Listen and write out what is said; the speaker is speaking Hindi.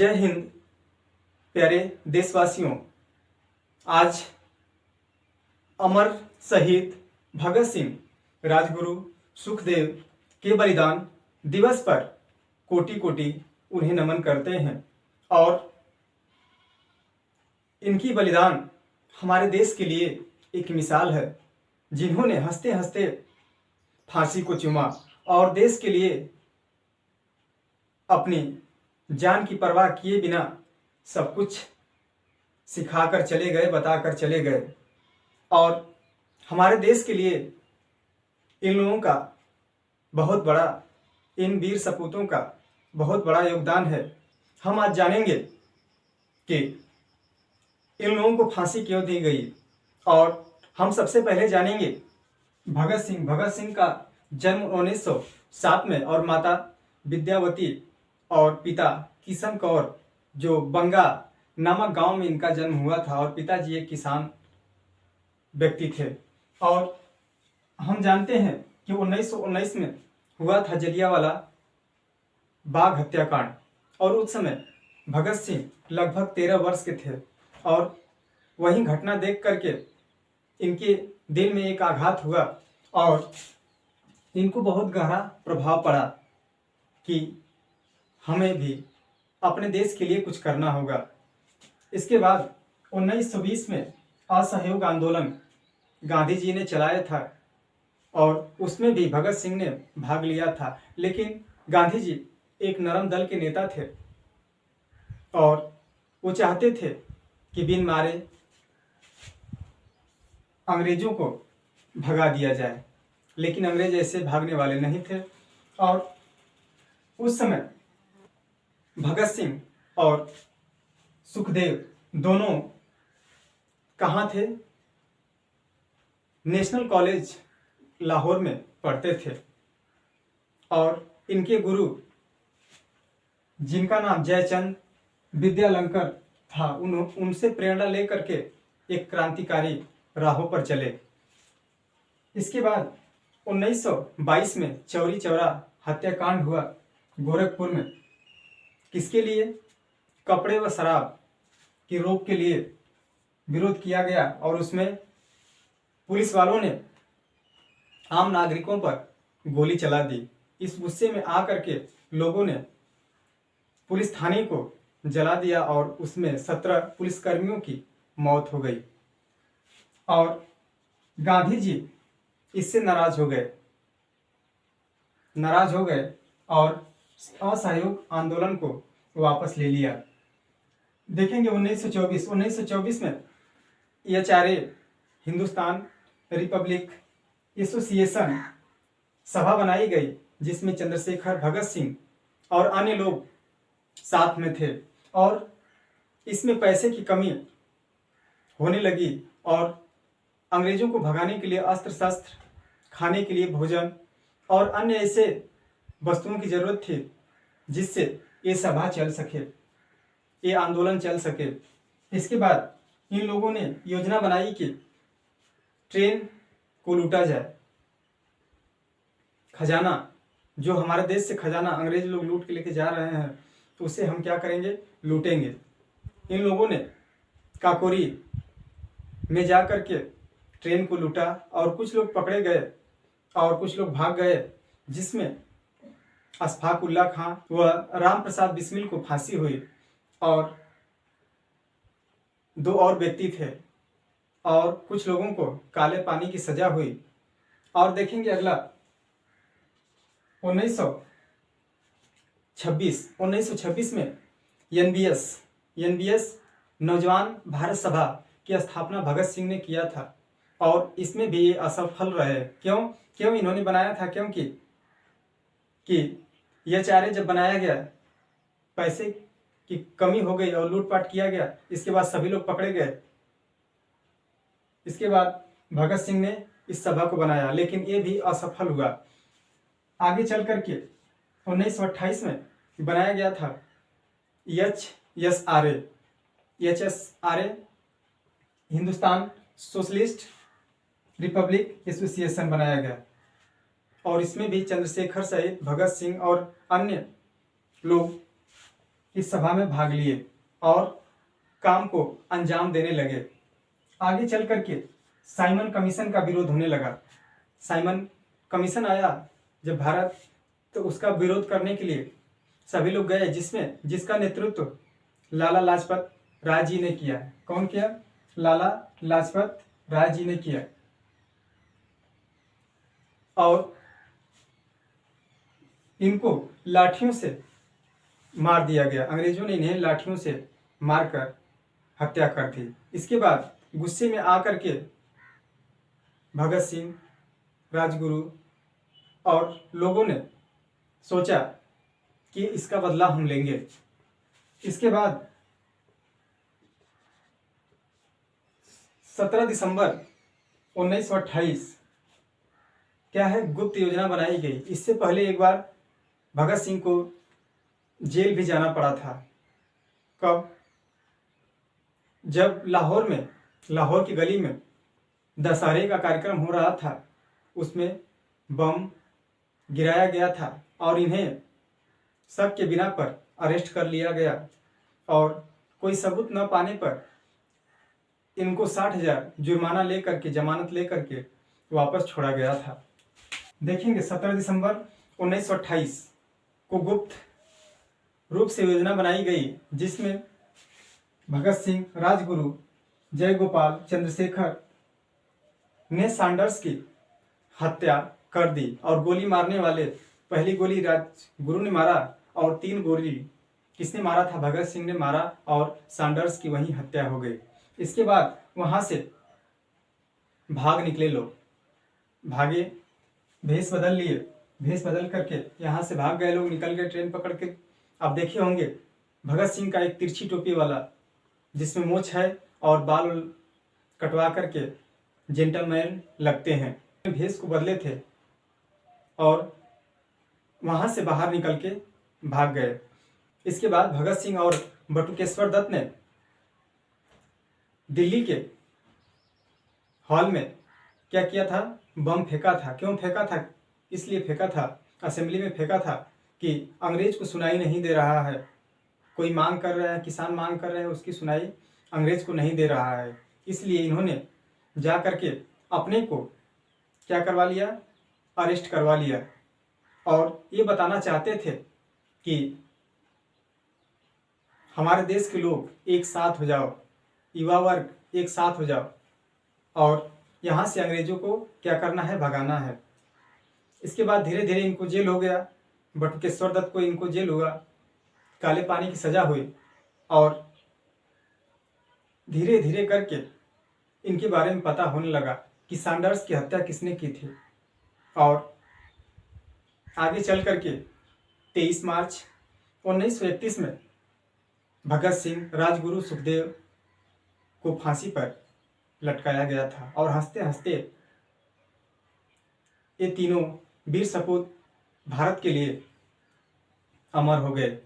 जय हिंद प्यारे देशवासियों। आज अमर शहीद भगत सिंह, राजगुरु सुखदेव के बलिदान दिवस पर कोटि कोटि उन्हें नमन करते हैं और इनकी बलिदान हमारे देश के लिए एक मिसाल है, जिन्होंने हंसते हंसते फांसी को चूमा और देश के लिए अपनी जान की परवाह किए बिना सब कुछ सिखाकर चले गए, बताकर चले गए। और हमारे देश के लिए इन लोगों का बहुत बड़ा, इन वीर सपूतों का बहुत बड़ा योगदान है। हम आज जानेंगे कि इन लोगों को फांसी क्यों दी गई और हम सबसे पहले जानेंगे भगत सिंह का जन्म 1907 में और माता विद्यावती और पिता किशन कौर, जो बंगा नामक गांव में इनका जन्म हुआ था, और पिताजी एक किसान व्यक्ति थे। और हम जानते हैं कि 1919 में हुआ था जलियांवाला बाग हत्याकांड, और उस समय भगत सिंह लगभग 13 वर्ष के थे। और वही घटना देख करके इनके दिल में एक आघात हुआ और इनको बहुत गहरा प्रभाव पड़ा कि हमें भी अपने देश के लिए कुछ करना होगा। इसके बाद 1920 में असहयोग आंदोलन गांधी जी ने चलाया था और उसमें भी भगत सिंह ने भाग लिया था। लेकिन गांधी जी एक नरम दल के नेता थे और वो चाहते थे कि बिन मारे अंग्रेजों को भगा दिया जाए, लेकिन अंग्रेज ऐसे भागने वाले नहीं थे। और उस समय भगत सिंह और सुखदेव दोनों कहाँ थे? नेशनल कॉलेज लाहौर में पढ़ते थे और इनके गुरु, जिनका नाम जयचंद विद्यालंकर था, उनसे प्रेरणा लेकर के एक क्रांतिकारी राहों पर चले। इसके बाद 1922 में चौरी चौरा हत्याकांड हुआ गोरखपुर में। किसके लिए? कपड़े व शराब की रोक के लिए विरोध किया गया और उसमें पुलिस वालों ने आम नागरिकों पर गोली चला दी। इस गुस्से में आकर के लोगों ने पुलिस थाने को जला दिया और उसमें 17 पुलिसकर्मियों की मौत हो गई। और गांधी जी इससे नाराज हो गए और असहयोग आंदोलन को वापस ले लिया। देखेंगे 1924 में एचआरए हिंदुस्तान रिपब्लिक एसोसिएशन सभा बनाई गई, जिसमें चंद्रशेखर, भगत सिंह और अन्य लोग साथ में थे। और इसमें पैसे की कमी होने लगी और अंग्रेजों को भगाने के लिए अस्त्र शस्त्र, खाने के लिए भोजन और अन्य ऐसे वस्तुओं की जरूरत थी जिससे ये सभा चल सके, ये आंदोलन चल सके। इसके बाद इन लोगों ने योजना बनाई कि ट्रेन को लूटा जाए। खजाना, जो हमारे देश से खजाना अंग्रेज लोग लूट के लेके जा रहे हैं, तो उसे हम क्या करेंगे? लूटेंगे। इन लोगों ने काकोरी में जा कर के ट्रेन को लूटा और कुछ लोग पकड़े गए और कुछ लोग भाग गए, जिसमें अशफाक उल्लाह खां व राम प्रसाद बिस्मिल को फांसी हुई और 2 और व्यक्ति थे और कुछ लोगों को काले पानी की सजा हुई। और देखेंगे अगला 1926 में एनबीएस नौजवान भारत सभा की स्थापना भगत सिंह ने किया था और इसमें भी ये असफल रहे। क्यों इन्होंने बनाया था? क्योंकि यह चारे जब बनाया गया, पैसे की कमी हो गई और लूटपाट किया गया। इसके बाद सभी लोग पकड़े गए। इसके बाद भगत सिंह ने इस सभा को बनाया, लेकिन ये भी असफल हुआ। आगे चल करके 1928 में बनाया गया था HSRA, Hindustan socialist Republic association बनाया गया और इसमें भी चंद्रशेखर सहित भगत सिंह और अन्य लोग इस सभा में भाग लिए और काम को अंजाम देने लगे। आगे चल करके साइमन कमीशन का विरोध होने लगा। साइमन कमीशन आया जब भारत, तो उसका विरोध करने के लिए सभी लोग गए, जिसका नेतृत्व लाला लाजपत राय जी ने किया। कौन किया? लाला लाजपत राय जी ने किया। और इनको लाठियों से मार दिया गया। अंग्रेजों ने इन्हें लाठियों से मारकर हत्या कर दी। इसके बाद गुस्से में आकर के भगत सिंह, राजगुरु और लोगों ने सोचा कि इसका बदला हम लेंगे। इसके बाद 17 दिसंबर 1928 क्या है, गुप्त योजना बनाई गई। इससे पहले एक बार भगत सिंह को जेल भी जाना पड़ा था। कब? जब लाहौर की गली में दशहरे का कार्यक्रम हो रहा था, उसमें बम गिराया गया था और इन्हें शक के बिना पर अरेस्ट कर लिया गया और कोई सबूत न पाने पर इनको 60,000 जुर्माना लेकर के, जमानत लेकर के वापस छोड़ा गया था। देखेंगे 17 दिसंबर 1928 को गुप्त रूप से योजना बनाई गई, जिसमें भगत सिंह, राजगुरु, जयगोपाल, चंद्रशेखर ने सैंडर्स की हत्या कर दी और गोली मारने वाले, पहली गोली राजगुरु ने मारा और 3 गोली किसने मारा था? भगत सिंह ने मारा और सैंडर्स की वहीं हत्या हो गई। इसके बाद वहां से भाग निकले लोग, भागे, भेष बदल लिए, भेष बदल करके यहाँ से भाग गए लोग, निकल गए ट्रेन पकड़ के। आप देखे होंगे भगत सिंह का एक तिरछी टोपी वाला, जिसमें मोछ है और बाल कटवा करके जेंटलमैन लगते हैं, भेष को बदले थे और वहां से बाहर निकल के भाग गए। इसके बाद भगत सिंह और बटुकेश्वर दत्त ने दिल्ली के हॉल में क्या किया था? बम फेंका था। क्यों फेंका था? इसलिए फेंका था, असेंबली में फेंका था कि अंग्रेज को सुनाई नहीं दे रहा है। कोई मांग कर रहा है, किसान मांग कर रहे हैं, उसकी सुनाई अंग्रेज को नहीं दे रहा है। इसलिए इन्होंने जा करके अपने को क्या करवा लिया? अरेस्ट करवा लिया और ये बताना चाहते थे कि हमारे देश के लोग एक साथ हो जाओ, युवा वर्ग एक साथ हो जाओ और यहाँ से अंग्रेजों को क्या करना है? भगाना है। इसके बाद धीरे धीरे इनको जेल हो गया। बटुकेश्वर दत्त को इनको जेल हुआ, काले पानी की सजा हुई और धीरे धीरे करके इनके बारे में पता होने लगा कि सैंडर्स की हत्या किसने की थी। और आगे चल करके 23 मार्च 1931 में भगत सिंह, राजगुरु, सुखदेव को फांसी पर लटकाया गया था और हंसते हंसते ये तीनों वीर सपूत भारत के लिए अमर हो गए।